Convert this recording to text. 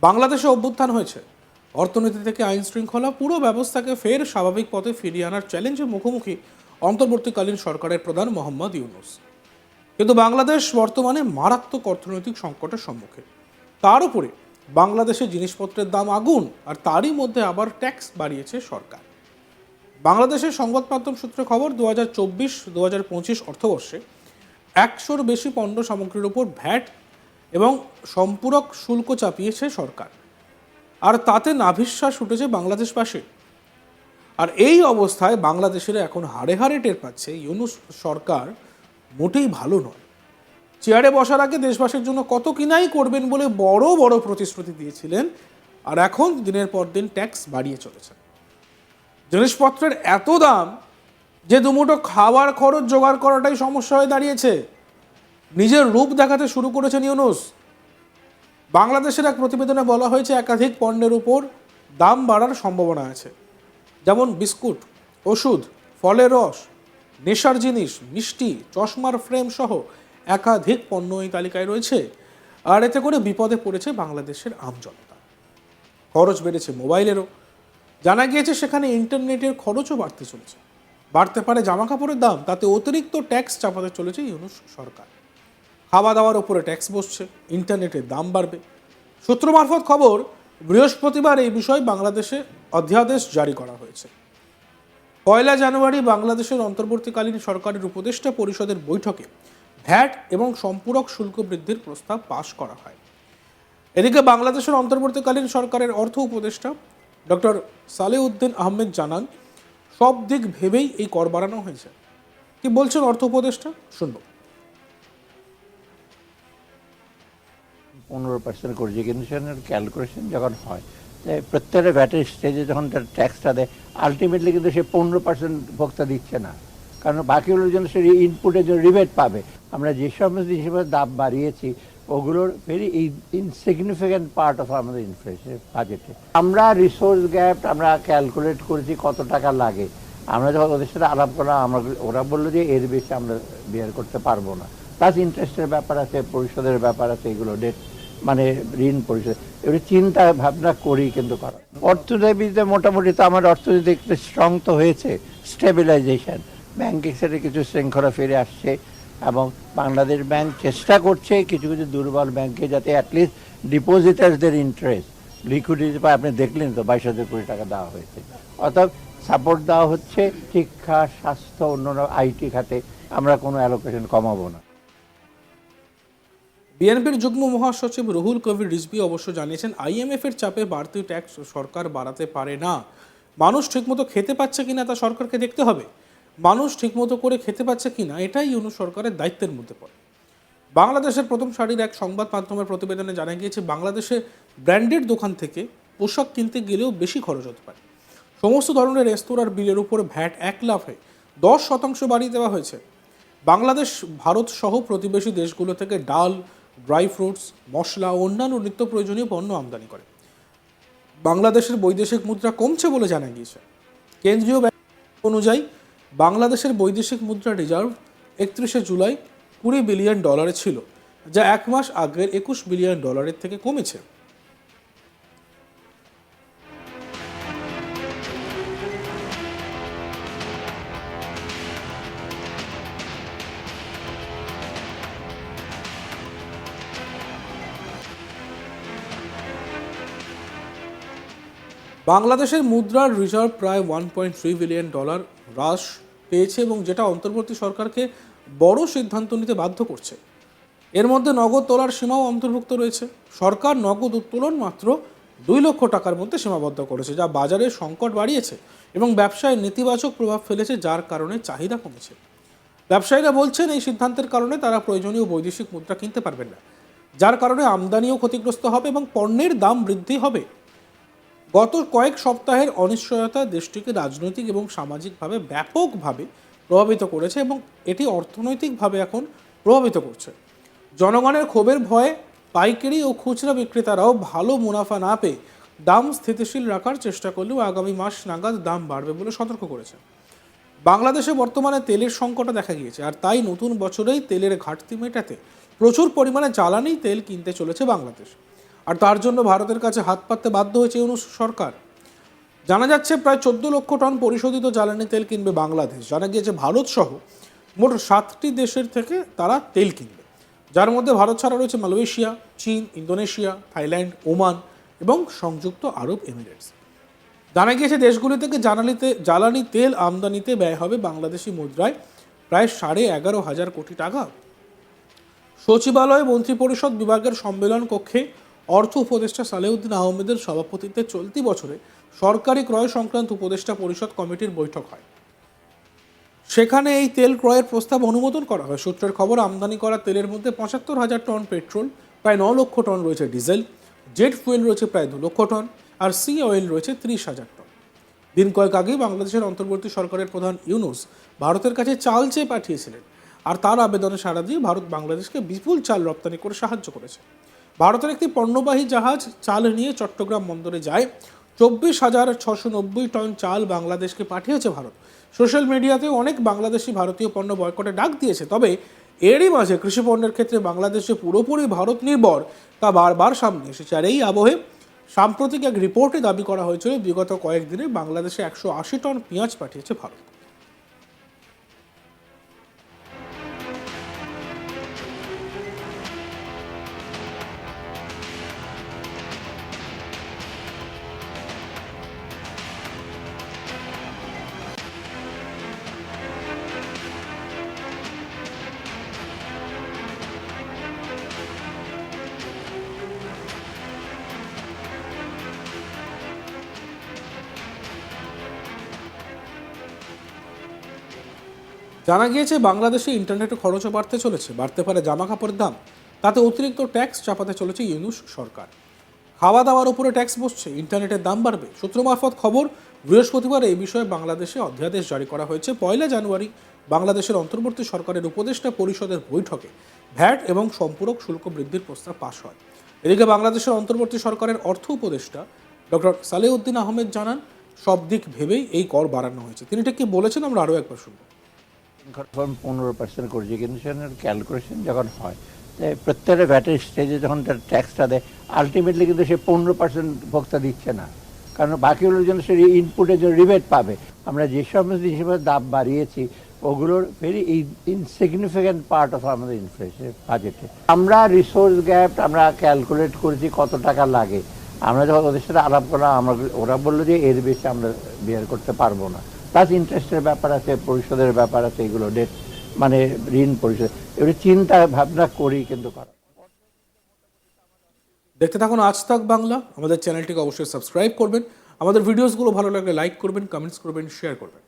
বাংলাদেশে অভ্যুত্থান হয়েছে, অর্থনীতি থেকে আইন শৃঙ্খলা পুরো ব্যবস্থাকে ফের স্বাভাবিক পথে ফিরিয়ে আনার চ্যালেঞ্জের মুখোমুখি অন্তর্বর্তীকালীন সরকারের প্রধান মোহাম্মদ ইউনূস। কিন্তু বাংলাদেশ বর্তমানে মারাত্মক অর্থনৈতিক সংকটের সম্মুখে। তার উপরে বাংলাদেশের জিনিসপত্রের দাম আগুন, আর তারই মধ্যে আবার ট্যাক্স বাড়িয়েছে সরকার। বাংলাদেশের সংবাদ মাধ্যম সূত্রে খবর, 2024-2025 অর্থবর্ষে 100-র বেশি পণ্য সামগ্রীর উপর ভ্যাট এবং সম্পূরক শুল্ক চাপিয়েছে সরকার, আর তাতে নাভিশ্বাস উঠেছে বাংলাদেশবাসী। আর এই অবস্থায় বাংলাদেশের এখন হাড়ে হাড়ে টের পাচ্ছে ইউনূস সরকার মোটেই ভালো নয়। চেয়ারে বসার আগে দেশবাসীর জন্য কত কিনাই করবেন বলে বড় বড় প্রতিশ্রুতি দিয়েছিলেন, আর এখন দিনের পর দিন ট্যাক্স বাড়িয়ে চলেছেন। জিনিসপত্রের এত দাম যে দুমুঠো খাবার খরচ জোগাড় করাটাই সমস্যা হয়ে দাঁড়িয়েছে। নিজের রূপ দেখাতে শুরু করেছেন ইউনূস। বাংলাদেশের এক প্রতিবেদনে বলা হয়েছে, একাধিক পণ্যের উপর দাম বাড়ার সম্ভাবনা আছে, যেমন বিস্কুট, ওষুধ, ফলের রস, নেশার জিনিস, মিষ্টি, চশমার ফ্রেম সহ একাধিক পণ্য এই তালিকায় রয়েছে। আর এতে করে বিপদে পড়েছে বাংলাদেশের আমজনতা। খরচ বেড়েছে মোবাইলেরও। জানা গিয়েছে সেখানে ইন্টারনেটের খরচও বাড়তে চলেছে। বাড়তে পারে জামা কাপড়ের দাম, তাতে অতিরিক্ত ট্যাক্স চাপাতে চলেছে ইউনূস সরকার। খাওয়া দাওয়ার ওপরে ট্যাক্স বসছে, ইন্টারনেটের দাম বাড়বে। সূত্র মারফত খবর, বৃহস্পতিবার এই বিষয়ে বাংলাদেশে অধ্যাদেশ জারি করা হয়েছে। 1 জানুয়ারি বাংলাদেশের অন্তর্বর্তীকালীন সরকারের উপদেষ্টা পরিষদের বৈঠকে ভ্যাট এবং সম্পূরক শুল্ক বৃদ্ধির প্রস্তাব পাশ করা হয়। এদিকে বাংলাদেশের অন্তর্বর্তীকালীন সরকারের অর্থ উপদেষ্টা ডক্টর সালেউদ্দিন আহমেদ জানান, সব দিক ভেবেই এই কর বাড়ানো হয়েছে। কি বলছেন অর্থ উপদেষ্টা, শুনব। 15% কন্ট্রিবিউশনের ক্যালকুলেশন যখন হয়, প্রত্যেকটা ভ্যাটের স্টেজে যখন তার ট্যাক্সটা দেয়, আলটিমেটলি কিন্তু সে 15% ভোক্তা দিচ্ছে না, কারণ বাকিগুলোর জন্য সে ইনপুটের জন্য রিবেট পাবে। আমরা যে সমস্ত জিনিসের দাম বাড়িয়েছি ওগুলোর ভেরি ইনসিগনিফিক্যান্ট পার্ট অফ আমাদের ইনফ্লেশন বাজেটে। আমরা রিসোর্স গ্যাপ আমরা ক্যালকুলেট করেছি কত টাকা লাগে। আমরা যখন ওদের সাথে আলাপ করলাম, ওরা বললো যে এর বেশি আমরা বিয়ার করতে পারবো না। প্লাস ইন্টারেস্টের ব্যাপার আছে, পরিশোধের ব্যাপার আছে, এগুলো ডেট মানে ঋণ পরিশোধ, এগুলো চিন্তা ভাবনা করি কিন্তু করা। অর্থনীতিতে মোটামুটি তো আমার অর্থনীতি একটু স্ট্রং তো হয়েছে, স্টেবিলাইজেশন, ব্যাংকিং সেক্টরে কিছু শৃঙ্খলা ফিরে আসছে, এবং বাংলাদেশ ব্যাংক চেষ্টা করছে কিছু কিছু দুর্বল ব্যাংকে যাতে অ্যাটলিস্ট ডিপোজিটারদের ইন্টারেস্ট লিকুইডিটি পায়। আপনি দেখলেন তো 22,000 কোটি টাকা দেওয়া হয়েছে। অর্থাৎ সাপোর্ট দেওয়া হচ্ছে শিক্ষা, স্বাস্থ্য, অন্যান্য আইটি খাতে। আমরা কোনো অ্যালোকেশন কমাবো না। বিএনপির যুগ্ম মহাসচিব রুহুল কবির রিজভী অবশ্য জানিয়েছেন, আইএমএফের চাপে বাড়তি ট্যাক্স সরকার বাড়াতে পারে না। মানুষ ঠিকমতো খেতে পাচ্ছে কিনা তা সরকারকে দেখতে হবে। মানুষ ঠিকমতো করে খেতে পাচ্ছে কিনা এটাই ইউনূস সরকারের দায়িত্বের মধ্যে পড়ে। বাংলাদেশের প্রথম সারির এক সংবাদ মাধ্যমের প্রতিবেদনে জানা গিয়েছে, বাংলাদেশে ব্র্যান্ডেড দোকান থেকে পোশাক কিনতে গেলেও বেশি খরচ হতে পারে। সমস্ত ধরনের রেস্তোরাঁর বিলের উপর ভ্যাট 1 লাফে 10% বাড়িয়ে দেওয়া হয়েছে। বাংলাদেশ ভারত সহ প্রতিবেশী দেশগুলো থেকে ডাল, ড্রাই ফ্রুটস, মশলা ও অন্যান্য নিত্য প্রয়োজনীয় পণ্য আমদানি করে। বাংলাদেশের বৈদেশিক মুদ্রা কমছে বলে জানা গিয়েছে। কেন্দ্রীয় ব্যাংক অনুযায়ী বাংলাদেশের বৈদেশিক মুদ্রা রিজার্ভ 31 জুলাই $20 বিলিয়ন ছিল, যা 1 মাস আগের $21 বিলিয়ন থেকে কমেছে। বাংলাদেশের মুদ্রার রিজার্ভ প্রায় $1.3 বিলিয়ন হ্রাস পেয়েছে, এবং যেটা অন্তর্বর্তী সরকারকে বড় সিদ্ধান্ত নিতে বাধ্য করছে। এর মধ্যে নগদ তোলার সীমাও অন্তর্ভুক্ত রয়েছে। সরকার নগদ উত্তোলন মাত্র 2 লক্ষ টাকার মধ্যে সীমাবদ্ধ করেছে, যা বাজারে সংকট বাড়িয়েছে এবং ব্যবসায় নেতিবাচক প্রভাব ফেলেছে, যার কারণে চাহিদা কমেছে। ব্যবসায়ীরা বলছেন, এই সিদ্ধান্তের কারণে তারা প্রয়োজনীয় বৈদেশিক মুদ্রা কিনতে পারবেন না, যার কারণে আমদানিও ক্ষতিগ্রস্ত হবে এবং পণ্যের দাম বৃদ্ধি হবে। গত কয়েক সপ্তাহের অনিশ্চয়তা দেশটিকে রাজনৈতিক এবং সামাজিকভাবে ব্যাপকভাবে প্রভাবিত করেছে, এবং এটি অর্থনৈতিকভাবে এখন প্রভাবিত করছে। জনগণের ক্ষোভের ভয়ে পাইকারি ও খুচরা বিক্রেতারাও ভালো মুনাফা না পেয়ে দাম স্থিতিশীল রাখার চেষ্টা করলেও আগামী মাস নাগাদ দাম বাড়বে বলে সতর্ক করেছে। বাংলাদেশে বর্তমানে তেলের সংকটও দেখা গিয়েছে, আর তাই নতুন বছরেই তেলের ঘাটতি মেটাতে প্রচুর পরিমাণে জ্বালানি তেল কিনতে চলেছে বাংলাদেশ। আর তার জন্য ভারতের কাছে হাত পাততে বাধ্য হয়েছে ইউনূস সরকার। জানা যাচ্ছে প্রায় 14 লক্ষ টন পরিশোধিত জ্বালানি তেল কিনবে বাংলাদেশ। জানা গিয়েছে ভারত সহ মোট 7টি দেশের থেকে তারা তেল কিনবে, যার মধ্যে ভারত ছাড়া রয়েছে মালয়েশিয়া, চীন, ইন্দোনেশিয়া, থাইল্যান্ড, ওমান এবং সংযুক্ত আরব এমিরেটস। জানা গিয়েছে দেশগুলি থেকে জ্বালানি তেল আমদানিতে ব্যয় হবে বাংলাদেশি মুদ্রায় প্রায় 11,500 কোটি টাকা। সচিবালয় মন্ত্রিপরিষদ বিভাগের সম্মেলন কক্ষে অর্থ উপদেষ্টা সালেউদ্দিন আহমেদের সভাপতিত্বে চলতি বছরে সরকারি ক্রয় সংক্রান্ত উপদেষ্টা পরিষদ কমিটির বৈঠক হয়। সেখানে এই তেল ক্রয়ের প্রস্তাব অনুমোদন করা হয়। সূত্রের খবর, আমদানি করা তেলের মধ্যে 75,000 টন পেট্রোল, প্রায় 9 লক্ষ টন রয়েছে ডিজেল, জেট ফুয়েল রয়েছে প্রায় 2 লক্ষ টন, আর সি অয়েল রয়েছে 30,000 টন। দিন কয়েক আগেই বাংলাদেশের অন্তর্বর্তী সরকারের প্রধান ইউনূস ভারতের কাছে চাল চেয়ে পাঠিয়েছিলেন, আর তার আবেদনে সাড়া দিয়ে ভারত বাংলাদেশকে বিপুল চাল রপ্তানি করে সাহায্য করেছে। ভারতের একটি পণ্যবাহী জাহাজ চাল নিয়ে চট্টগ্রাম বন্দরে যায়। 24,690 টন চাল বাংলাদেশকে পাঠিয়েছে ভারত। সোশ্যাল মিডিয়াতে অনেক বাংলাদেশি ভারতীয় পণ্য বয়কটে ডাক দিয়েছে, তবে এরই মাঝে কৃষি পণ্যের ক্ষেত্রে বাংলাদেশে পুরোপুরি ভারত নির্ভর তা বারবার সামনে এসেছে। আর এই আবহে সাম্প্রতিক এক রিপোর্টে দাবি করা হয়েছিল বিগত কয়েকদিনে বাংলাদেশে 180 টন পেঁয়াজ পাঠিয়েছে ভারত। জানা গিয়েছে বাংলাদেশে ইন্টারনেটে খরচও বাড়তে পারে জামা কাপড়ের দাম। তাতে অতিরিক্ত ট্যাক্স চাপাতে চলেছে ইউনূস সরকার। খাওয়া দাওয়ার উপরে ট্যাক্স বসছে, ইন্টারনেটের দাম বাড়বে। সূত্র মারফত খবর, বৃহস্পতিবার এই বিষয়ে বাংলাদেশে অধ্যাদেশ জারি করা হয়েছে। 1 জানুয়ারি বাংলাদেশের অন্তর্বর্তী সরকারের উপদেষ্টা পরিষদের বৈঠকে ভ্যাট এবং সম্পূরক শুল্ক বৃদ্ধির প্রস্তাব পাশ হয়। এদিকে বাংলাদেশের অন্তর্বর্তী সরকারের অর্থ উপদেষ্টা ডক্টর সালেউদ্দিন আহমেদ জানান, সব দিক ভেবেই এই কর বাড়ানো হয়েছে। তিনি ঠিক কি বলেছেন আমরা আরও একবার শুনব। 15% করেছে, কিন্তু সেখানে ক্যালকুলেশন যখন হয়, তাই প্রত্যেকটা ভ্যাটের স্টেজে যখন তার ট্যাক্সটা দেয়, আলটিমেটলি কিন্তু সে 15% ভোক্তা দিচ্ছে না, কারণ বাকিগুলোর জন্য সে ইনপুটের জন্য রিবেট পাবে। আমরা যে সমস্ত জিনিসের দাম বাড়িয়েছি ওগুলোর ভেরি ইনসিগনিফিক্যান্ট পার্ট অফ আমাদের ইনফ্লেশন বাজেটে। আমরা রিসোর্স গ্যাপ আমরা ক্যালকুলেট করেছি কত টাকা লাগে। আমরা যখন ওদের সাথে আলাপ করলাম, ওরা বললো যে এর বেশি আমরা বিয়ার করতে পারবো না। প্লাস ইন্টারেস্টের ব্যাপার আছে, পরিশোধের ব্যাপার আছে, এগুলো ডেট মানে ঋণ পরিশোধ, এগুলো চিন্তা ভাবনা করি কিন্তু করা। দেখতে থাকুন আজ তাক বাংলা। আমাদের চ্যানেলটিকে অবশ্যই সাবস্ক্রাইব করবেন। আমাদের ভিডিওসগুলো ভালো লাগলে লাইক করবেন, কমেন্টস করবেন, শেয়ার করবেন।